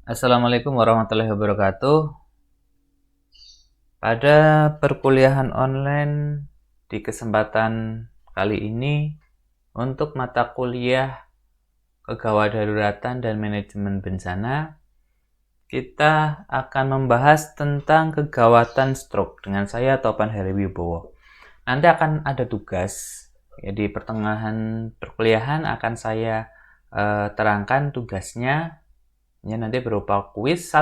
Assalamualaikum warahmatullahi wabarakatuh. Pada perkuliahan online di kesempatan kali ini untuk mata kuliah kegawadaruratan dan manajemen bencana, kita akan membahas tentang kegawatan stroke dengan saya Topan Heriwibowo. Nanti akan ada tugas, ya, di pertengahan perkuliahan akan saya terangkan tugasnya. Ya, nanti berupa kuis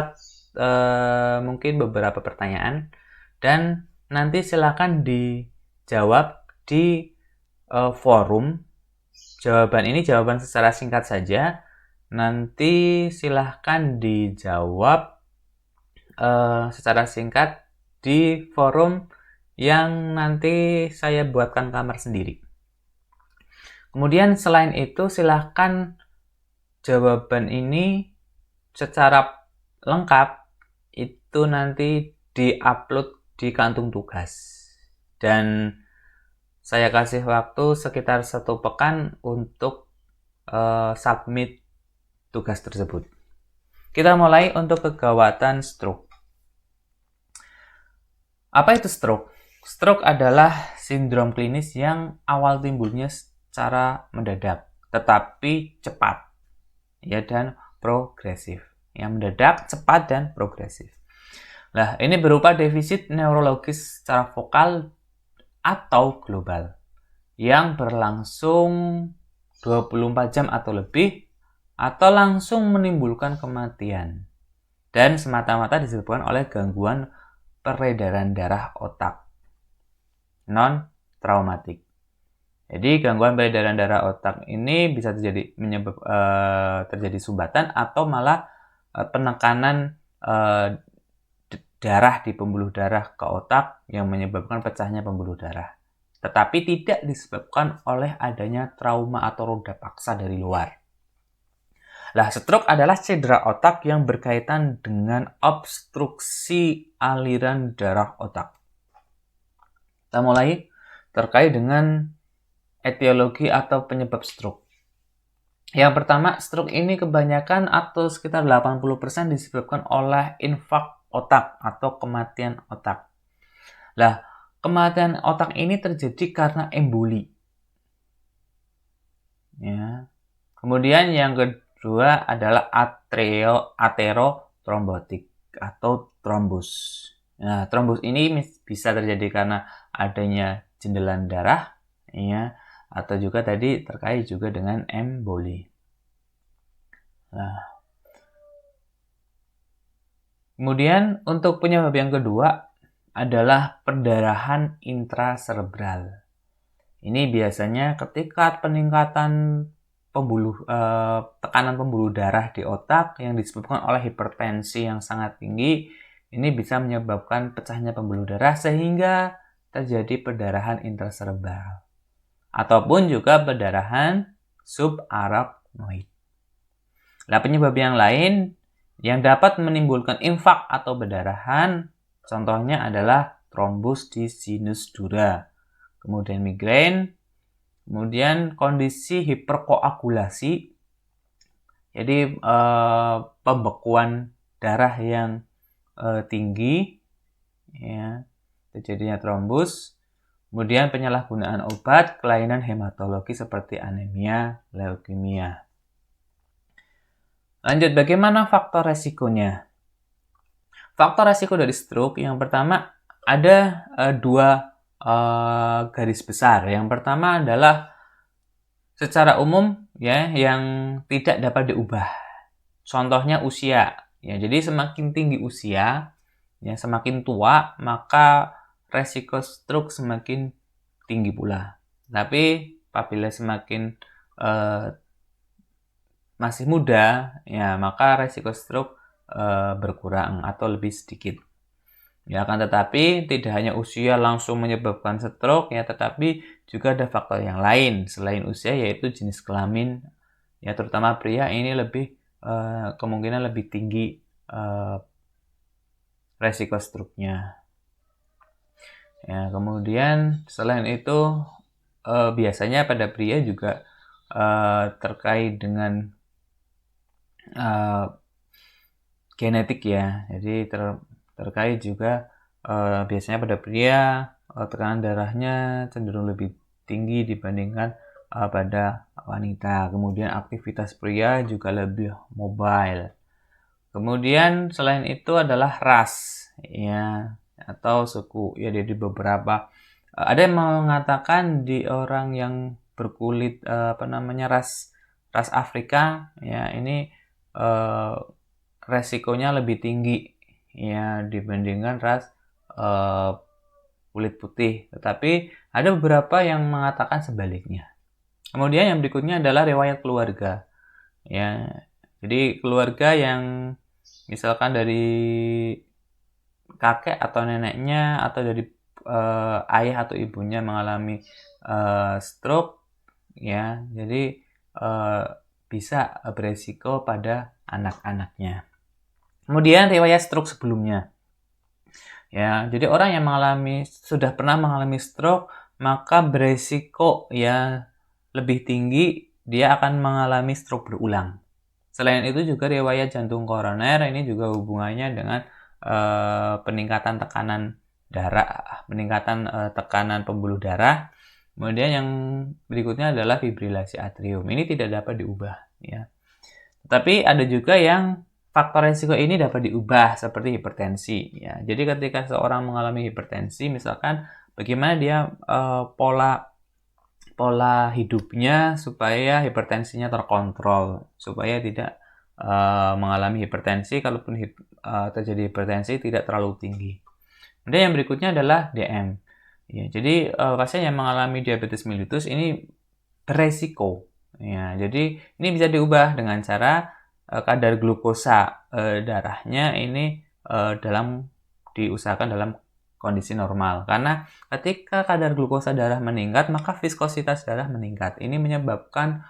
mungkin beberapa pertanyaan dan nanti silakan dijawab di forum. Jawaban ini jawaban secara singkat saja. Nanti silahkan dijawab secara singkat di forum yang nanti saya buatkan kamar sendiri. Kemudian selain itu silahkan jawaban ini secara lengkap itu nanti diupload di kantung tugas. Dan saya kasih waktu sekitar 1 pekan untuk submit tugas tersebut. Kita mulai untuk kegawatan stroke. Apa itu stroke? Stroke adalah sindrom klinis yang awal timbulnya secara mendadak, tetapi cepat, ya, dan progresif. Yang mendadak, cepat, dan progresif. Nah, ini berupa defisit neurologis secara vokal atau global yang berlangsung 24 jam atau lebih atau langsung menimbulkan kematian dan semata-mata disebabkan oleh gangguan peredaran darah otak non-traumatik. Jadi gangguan peredaran darah otak ini bisa terjadi sumbatan atau malah penekanan darah di pembuluh darah ke otak yang menyebabkan pecahnya pembuluh darah. Tetapi tidak disebabkan oleh adanya trauma atau roda paksa dari luar. Nah, stroke adalah cedera otak yang berkaitan dengan obstruksi aliran darah otak. Kita mulai terkait dengan etiologi atau penyebab stroke. Yang pertama, stroke ini kebanyakan atau sekitar 80% disebabkan oleh infak otak atau kematian otak. Nah, kematian otak ini terjadi karena emboli. Ya. Kemudian yang kedua adalah aterotrombotik atau trombus. Nah, trombus ini bisa terjadi karena adanya jendelan darah, ya, atau juga tadi terkait juga dengan emboli. Nah, kemudian untuk penyebab yang kedua adalah perdarahan intraserebral. Ini biasanya ketika peningkatan tekanan pembuluh darah di otak yang disebabkan oleh hipertensi yang sangat tinggi, ini bisa menyebabkan pecahnya pembuluh darah sehingga terjadi perdarahan intraserebral ataupun juga perdarahan subarachnoid. Nah, penyebab yang lain yang dapat menimbulkan infak atau perdarahan contohnya adalah trombus di sinus dura, kemudian migrain, kemudian kondisi hiperkoagulasi, jadi pembekuan darah yang tinggi, ya, terjadinya trombus, kemudian penyalahgunaan obat, kelainan hematologi seperti anemia, leukemia. Lanjut, bagaimana faktor resikonya? Faktor resiko dari stroke yang pertama ada dua garis besar. Yang pertama adalah secara umum, ya, yang tidak dapat diubah. Contohnya usia. Ya, jadi semakin tinggi usia, ya, semakin tua, maka resiko stroke semakin tinggi pula. Tapi apabila semakin masih muda, ya, maka resiko stroke berkurang atau lebih sedikit. Ya, akan tetapi tidak hanya usia langsung menyebabkan stroke, ya, tetapi juga ada faktor yang lain selain usia, yaitu jenis kelamin, ya, terutama pria ini lebih kemungkinan lebih tinggi resiko stroke-nya. Ya, kemudian selain itu biasanya pada pria juga terkait dengan genetik ya. Jadi terkait juga biasanya pada pria tekanan darahnya cenderung lebih tinggi dibandingkan pada wanita. Kemudian aktivitas pria juga lebih mobile. Kemudian selain itu adalah ras ya atau suku ya. Jadi beberapa ada yang mengatakan di orang yang berkulit ras Afrika ya, ini resikonya lebih tinggi ya dibandingkan ras kulit putih. Tetapi ada beberapa yang mengatakan sebaliknya. Kemudian yang berikutnya adalah riwayat keluarga ya. Jadi keluarga yang misalkan dari kakek atau neneknya atau dari ayah atau ibunya mengalami stroke ya, jadi bisa beresiko pada anak-anaknya. Kemudian riwayat stroke sebelumnya ya, jadi orang yang sudah pernah mengalami stroke maka beresiko ya lebih tinggi dia akan mengalami stroke berulang. Selain itu juga riwayat jantung koroner ini juga hubungannya dengan peningkatan tekanan darah, peningkatan tekanan pembuluh darah. Kemudian yang berikutnya adalah fibrilasi atrium. Ini tidak dapat diubah ya. Tapi ada juga yang faktor risiko ini dapat diubah seperti hipertensi ya. Jadi ketika seorang mengalami hipertensi, misalkan bagaimana dia pola hidupnya supaya hipertensinya terkontrol, supaya tidak mengalami hipertensi, kalaupun terjadi hipertensi tidak terlalu tinggi. Kemudian yang berikutnya adalah DM. Ya, jadi pasien yang mengalami diabetes mellitus ini beresiko. Ya, jadi ini bisa diubah dengan cara kadar glukosa darahnya ini diusahakan dalam kondisi normal. Karena ketika kadar glukosa darah meningkat, maka viskositas darah meningkat. Ini menyebabkan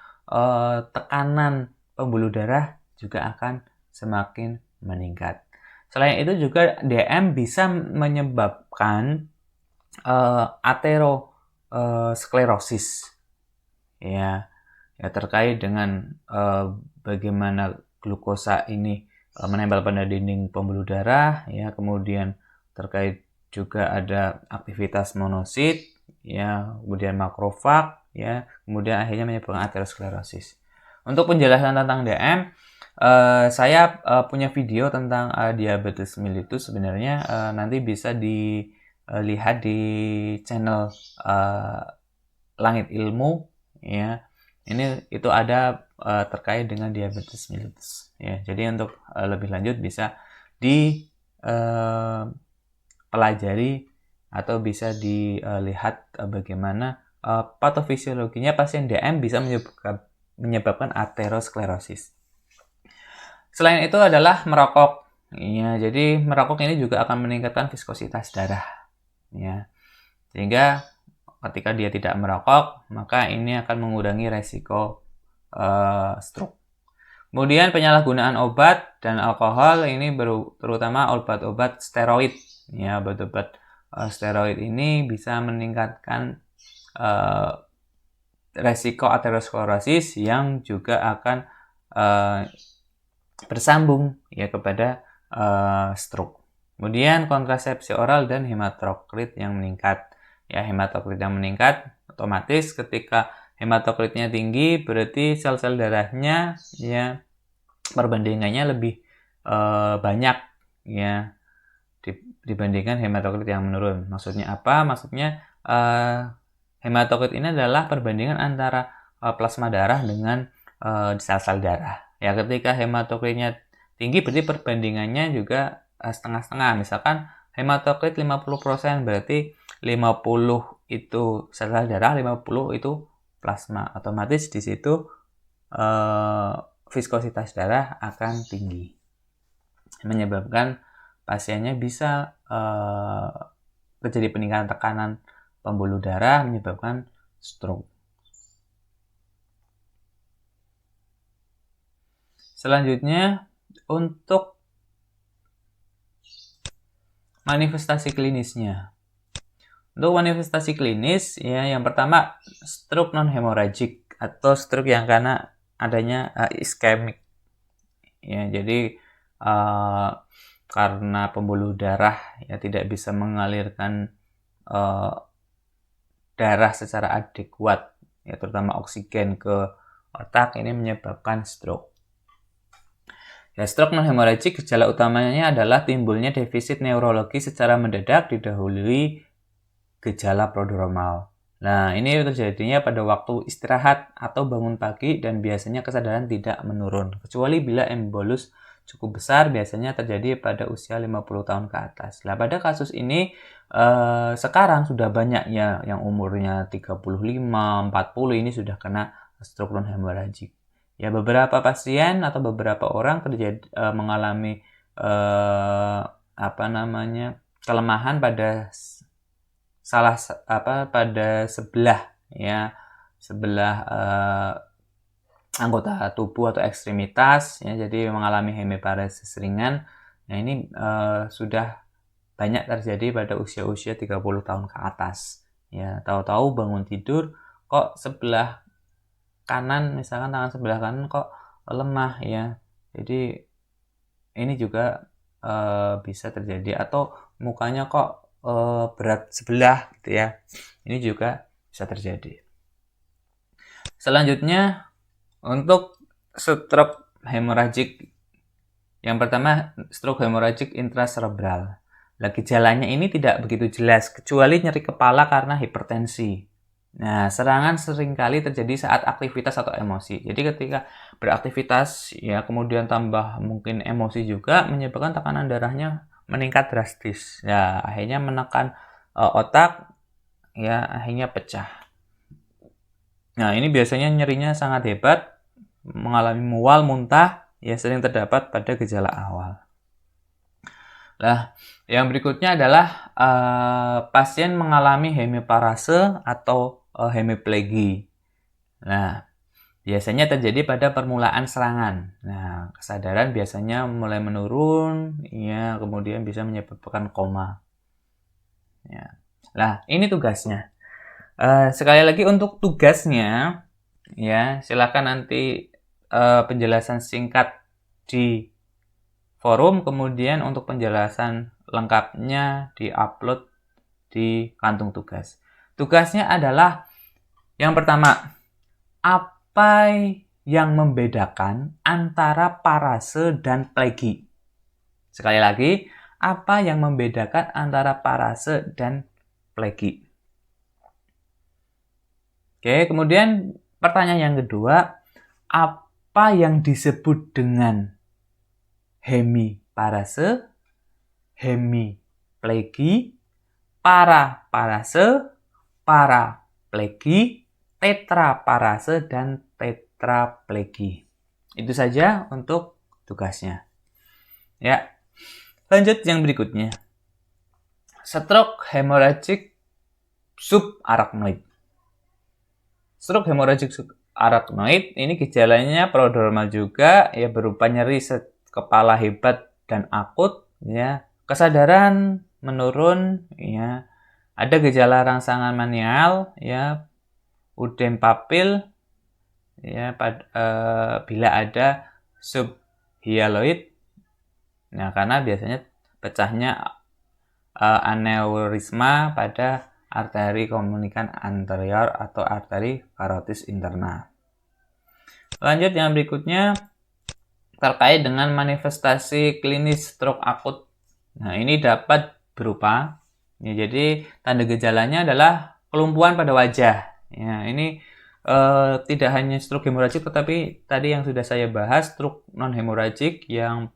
tekanan pembuluh darah juga akan semakin meningkat. Selain itu juga DM bisa menyebabkan aterosklerosis ya terkait dengan bagaimana glukosa ini menempel pada dinding pembuluh darah ya. Kemudian terkait juga ada aktivitas monosit ya, kemudian makrofag ya, kemudian akhirnya menyebabkan aterosklerosis. Untuk penjelasan tentang DM, saya punya video tentang diabetes mellitus. Sebenarnya nanti bisa dilihat di channel Langit Ilmu ya. Itu ada terkait dengan diabetes mellitus ya. Jadi untuk lebih lanjut bisa dipelajari atau bisa dilihat bagaimana patofisiologinya pasien DM bisa menyebabkan aterosklerosis. Selain itu adalah merokok. Ya, jadi merokok ini juga akan meningkatkan viskositas darah. Ya. Sehingga ketika dia tidak merokok, maka ini akan mengurangi resiko stroke. Kemudian penyalahgunaan obat dan alkohol ini terutama obat-obat steroid. Ya, obat-obat steroid ini bisa meningkatkan resiko aterosklerosis yang juga akan bersambung ya kepada stroke. Kemudian kontrasepsi oral dan hematokrit yang meningkat. Ya, hematokrit yang meningkat otomatis ketika hematokritnya tinggi berarti sel-sel darahnya ya perbandingannya lebih banyak ya dibandingkan hematokrit yang menurun. Maksudnya apa? Maksudnya hematokrit ini adalah perbandingan antara plasma darah dengan sel-sel darah. Ya, ketika hematokritnya tinggi berarti perbandingannya juga setengah-setengah. Misalkan hematokrit 50% berarti 50 itu sel-sel darah, 50 itu plasma. Otomatis di situ viskositas darah akan tinggi. Menyebabkan pasiennya bisa terjadi peningkatan tekanan pembuluh darah, menyebabkan stroke. Selanjutnya, untuk manifestasi klinisnya. Untuk manifestasi klinis, ya yang pertama stroke non-hemorrhagic atau stroke yang karena adanya iskemik. Ya, jadi karena pembuluh darah ya tidak bisa mengalirkan darah secara adekuat, ya terutama oksigen ke otak, ini menyebabkan stroke. Ya, stroke non-hemorrhagic gejala utamanya adalah timbulnya defisit neurologi secara mendadak didahului gejala prodromal. Nah, ini terjadinya pada waktu istirahat atau bangun pagi dan biasanya kesadaran tidak menurun. Kecuali bila embolus cukup besar, biasanya terjadi pada usia 50 tahun ke atas. Nah, pada kasus ini sekarang sudah banyak ya yang umurnya 35, 40 ini sudah kena stroke non-hemorrhagic. Ya, beberapa pasien atau beberapa orang mengalami kelemahan pada sebelah anggota tubuh atau ekstremitas, ya, jadi mengalami hemiparesis ringan. Nah, ini sudah banyak terjadi pada usia-usia 30 tahun ke atas. Ya, tahu-tahu bangun tidur kok sebelah kanan, misalkan tangan sebelah kanan kok lemah ya. Jadi ini juga bisa terjadi, atau mukanya kok berat sebelah gitu ya. Ini juga bisa terjadi. Selanjutnya untuk stroke hemorrhagic, yang pertama stroke hemorrhagic intracerebral. Nah, gejalanya ini tidak begitu jelas kecuali nyeri kepala karena hipertensi. Nah, serangan seringkali terjadi saat aktivitas atau emosi. Jadi ketika beraktivitas ya kemudian tambah mungkin emosi juga menyebabkan tekanan darahnya meningkat drastis. Ya, akhirnya menekan otak, ya akhirnya pecah. Nah, ini biasanya nyerinya sangat hebat, mengalami mual, muntah, ya sering terdapat pada gejala awal. Nah, yang berikutnya adalah pasien mengalami hemiparese atau hemiplegi. Nah, biasanya terjadi pada permulaan serangan. Nah, kesadaran biasanya mulai menurun, ya, kemudian bisa menyebabkan koma. Ya. Nah, ini tugasnya. Sekali lagi untuk tugasnya, ya, silakan nanti penjelasan singkat di forum, kemudian untuk penjelasan lengkapnya di-upload di kantung tugas. Tugasnya adalah yang pertama, apa yang membedakan antara parase dan plegi? Sekali lagi, apa yang membedakan antara parase dan plegi? Oke, kemudian pertanyaan yang kedua, apa yang disebut dengan hemiparese, hemiplegi, paraparese, paraplegi, tetraparese, dan tetraplegi. Itu saja untuk tugasnya. Ya, lanjut yang berikutnya. Stroke hemorrhagic subarachnoid. Stroke hemorrhagic subarachnoid ini gejalanya prodromal juga, ya, berupa nyeri kepala hebat dan akut, ya, kesadaran menurun, ya, ada gejala rangsangan manial, ya, udem papil, ya, bila ada subhyaloid. Nah, karena biasanya pecahnya aneurisma pada arteri komunikan anterior atau arteri karotis interna. Lanjut yang berikutnya terkait dengan manifestasi klinis stroke akut. Nah, ini dapat berupa, ya, jadi tanda gejalanya adalah kelumpuhan pada wajah. Ya, ini tidak hanya stroke hemorrhagic, tetapi tadi yang sudah saya bahas, stroke non-hemorrhagic yang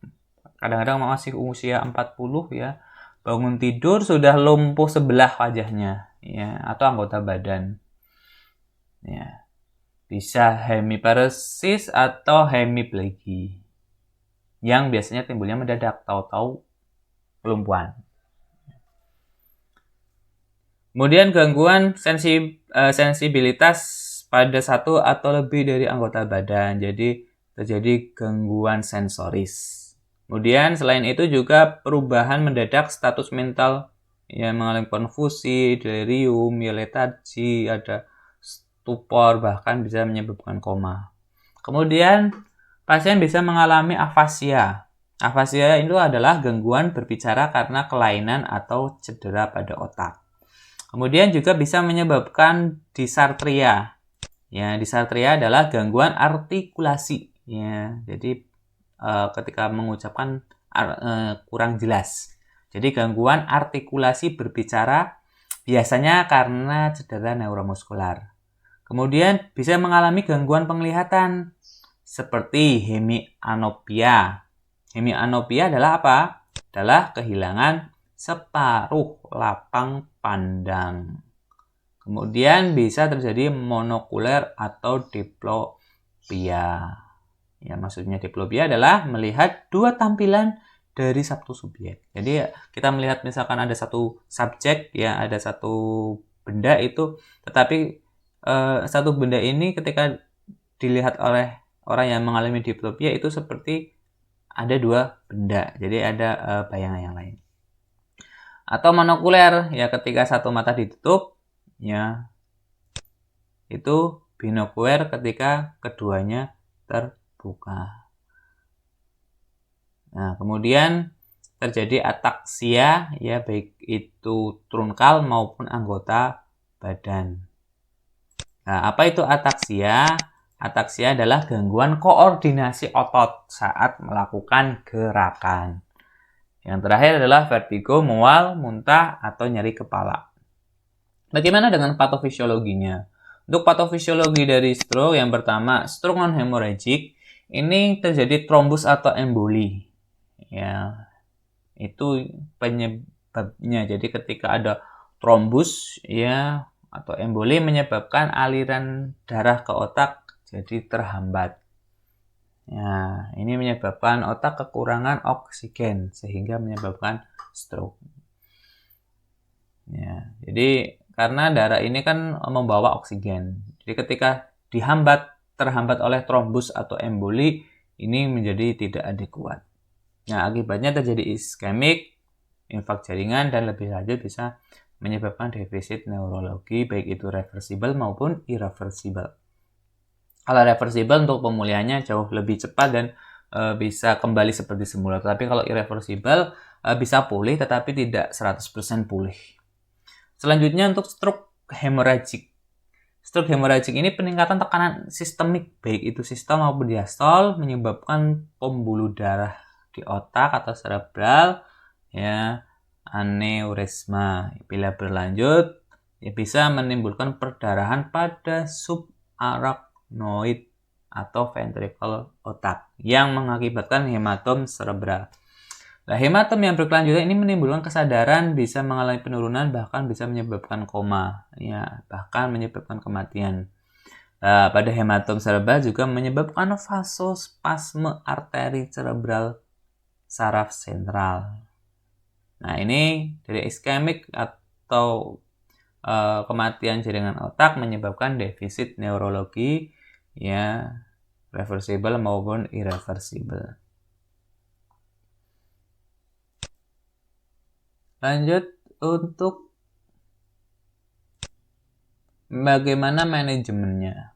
kadang-kadang masih usia 40, ya, bangun tidur sudah lumpuh sebelah wajahnya, ya, atau anggota badan. Ya. Bisa hemiparesis atau hemiplegi, yang biasanya timbulnya mendadak, tahu-tahu kelumpuhan. Kemudian gangguan sensibilitas pada satu atau lebih dari anggota badan, jadi terjadi gangguan sensoris. Kemudian selain itu juga perubahan mendadak status mental, ya, mengalami konfusi, delirium, ya, letargi, ada stupor, bahkan bisa menyebabkan koma. Kemudian pasien bisa mengalami afasia, Afasia itu adalah gangguan berbicara karena kelainan atau cedera pada otak. Kemudian juga bisa menyebabkan dysarthria. Ya, dysarthria adalah gangguan artikulasi. Ya, jadi ketika mengucapkan kurang jelas. Jadi gangguan artikulasi berbicara biasanya karena cedera neuromuskular. Kemudian bisa mengalami gangguan penglihatan seperti hemianopia. Hemianopia adalah apa? Adalah kehilangan separuh lapang pandang. Kemudian bisa terjadi monokuler atau diplopia. Ya, maksudnya diplopia adalah melihat dua tampilan dari satu subjek. Jadi kita melihat misalkan ada satu subjek, ya ada satu benda itu, tetapi satu benda ini ketika dilihat oleh orang yang mengalami diplopia itu seperti ada dua benda, jadi ada bayangan yang lain. Atau monokuler, ya ketika satu mata ditutup, ya itu binokuler ketika keduanya terbuka. Nah, kemudian terjadi ataksia, ya baik itu trunkal maupun anggota badan. Nah, apa itu ataksia? Ataksia adalah gangguan koordinasi otot saat melakukan gerakan. Yang terakhir adalah vertigo, mual, muntah, atau nyeri kepala. Bagaimana dengan patofisiologinya? Untuk patofisiologi dari stroke, yang pertama, stroke non-hemorrhagic, ini terjadi trombus atau emboli. Ya, itu penyebabnya. Jadi ketika ada trombus, ya, atau emboli menyebabkan aliran darah ke otak jadi terhambat. Ya, ini menyebabkan otak kekurangan oksigen sehingga menyebabkan stroke. Ya, jadi karena darah ini kan membawa oksigen. Jadi ketika terhambat oleh trombus atau emboli, ini menjadi tidak adekuat. Nah, akibatnya terjadi iskemik, infak jaringan, dan lebih lanjut bisa menyebabkan defisit neurologi, baik itu reversible maupun irreversible. Kalau reversible untuk pemulihannya jauh lebih cepat dan bisa kembali seperti semula. Tapi kalau irreversible bisa pulih tetapi tidak 100% pulih. Selanjutnya untuk stroke hemorrhagic. Stroke hemorrhagic ini peningkatan tekanan sistemik, baik itu sistol maupun diastol, menyebabkan pembuluh darah di otak atau cerebral, ya, aneurisma. Bila berlanjut, ya bisa menimbulkan perdarahan pada subarachnoid atau ventricle otak yang mengakibatkan hematom cerebral. Nah, hematom yang berkelanjutan ini menimbulkan kesadaran, bisa mengalami penurunan, bahkan bisa menyebabkan koma, ya, bahkan menyebabkan kematian. Nah, pada hematom cerebral juga menyebabkan vasospasme arteri cerebral saraf sentral. Nah, ini dari iskemik atau kematian jaringan otak menyebabkan defisit neurologi, ya, reversible maupun irreversible. Lanjut untuk bagaimana manajemennya.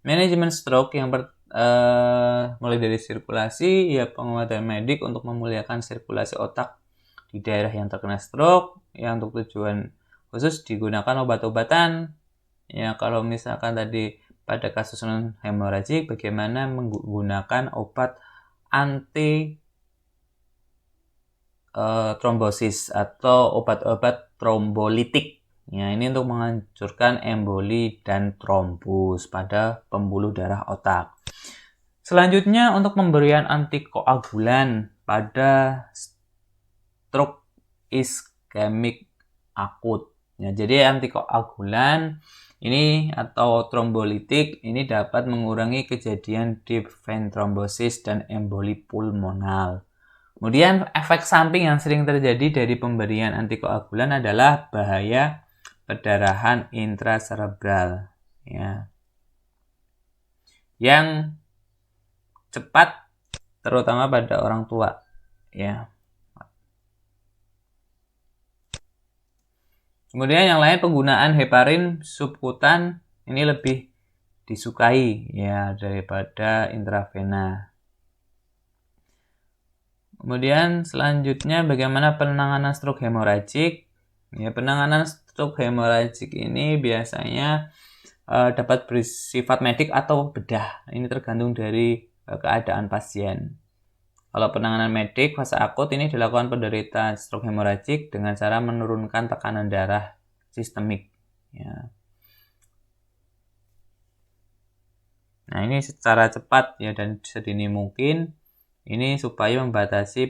Manajemen stroke yang mulai dari sirkulasi, ya pengobatan medik untuk memuliakan sirkulasi otak di daerah yang terkena stroke, yang untuk tujuan khusus digunakan obat-obatan. Ya, kalau misalkan tadi pada kasus non hemorragik, bagaimana menggunakan obat anti trombosis atau obat-obat trombolitik. Ya, ini untuk menghancurkan emboli dan trombus pada pembuluh darah otak. Selanjutnya untuk pemberian antikoagulan pada stroke iskemik akut. Ya, jadi antikoagulan ini atau trombolitik ini dapat mengurangi kejadian deep vein thrombosis dan emboli pulmonal. Kemudian efek samping yang sering terjadi dari pemberian antikoagulan adalah bahaya perdarahan intracerebral, ya, yang cepat terutama pada orang tua, ya. Kemudian yang lain, penggunaan heparin subkutan ini lebih disukai, ya, daripada intravena. Kemudian selanjutnya bagaimana penanganan stroke hemoragik? Ya, penanganan stroke hemoragik ini biasanya dapat bersifat medik atau bedah. Ini tergantung dari keadaan pasien. Kalau penanganan medik fase akut ini dilakukan penderita stroke hemoragik dengan cara menurunkan tekanan darah sistemik. Ya. Nah, ini secara cepat ya dan sedini mungkin ini supaya membatasi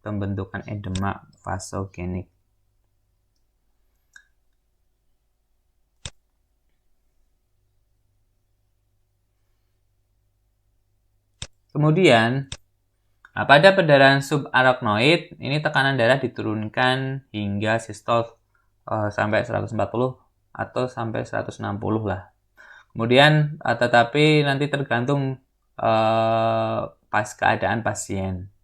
pembentukan edema vasogenik. Kemudian, pada perdarahan subarachnoid, ini tekanan darah diturunkan hingga sistol sampai 140 atau sampai 160 lah. Kemudian, tetapi nanti tergantung pas keadaan pasien.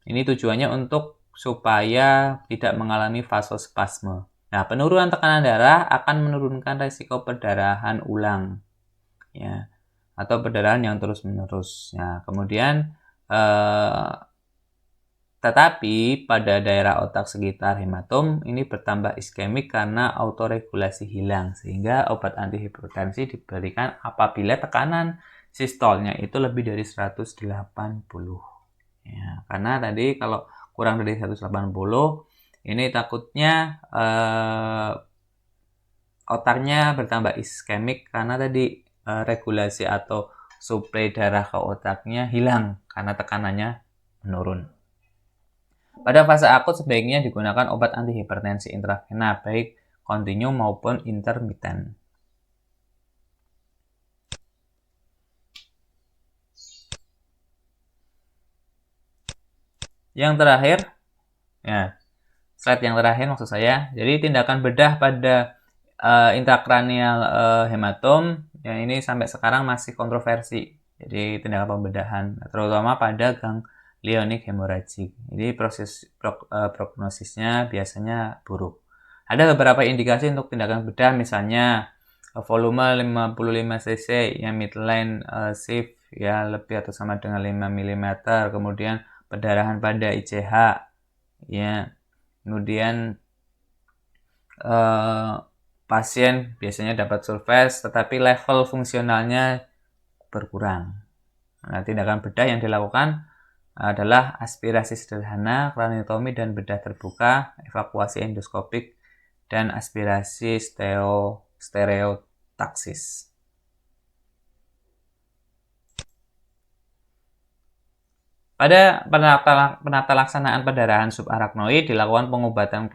Ini tujuannya untuk supaya tidak mengalami vasospasme. Nah, penurunan tekanan darah akan menurunkan risiko perdarahan ulang. Ya, atau perdarahan yang terus-menerus. Nah, kemudian tetapi pada daerah otak sekitar hematom ini bertambah iskemik karena autoregulasi hilang sehingga obat antihipertensi diberikan apabila tekanan sistolnya itu lebih dari 180. Ya, karena tadi kalau kurang dari 180 ini takutnya otaknya bertambah iskemik karena tadi regulasi atau suplai darah ke otaknya hilang karena tekanannya menurun. Pada fase akut sebaiknya digunakan obat antihipertensi intravena baik kontinu maupun intermiten. Yang terakhir, ya, slide yang terakhir maksud saya. Jadi tindakan bedah pada intrakranial hematom, ya ini sampai sekarang masih kontroversi. Jadi tindakan pembedahan, terutama pada ganglionik hemoragik. Jadi prognosisnya biasanya buruk. Ada beberapa indikasi untuk tindakan bedah, misalnya volume 55 cc, yang midline shift ya lebih atau sama dengan 5 mm, kemudian perdarahan pada ICH, ya, kemudian pasien biasanya dapat surface tetapi level fungsionalnya berkurang. Nah, tindakan bedah yang dilakukan adalah aspirasi sederhana, kraniotomi dan bedah terbuka, evakuasi endoskopik, dan aspirasi stereotaksis. Pada penata laksanaan perdarahan subarachnoid dilakukan pengobatan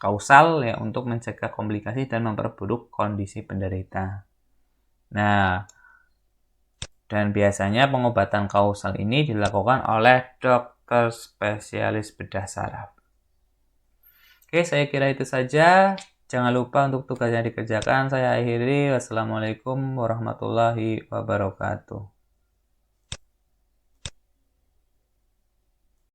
kausal ya untuk mencegah komplikasi dan memperburuk kondisi penderita. Nah, dan biasanya pengobatan kausal ini dilakukan oleh dokter spesialis bedah saraf. Oke, saya kira itu saja. Jangan lupa untuk tugas yang dikerjakan. Saya akhiri. Wassalamualaikum warahmatullahi wabarakatuh.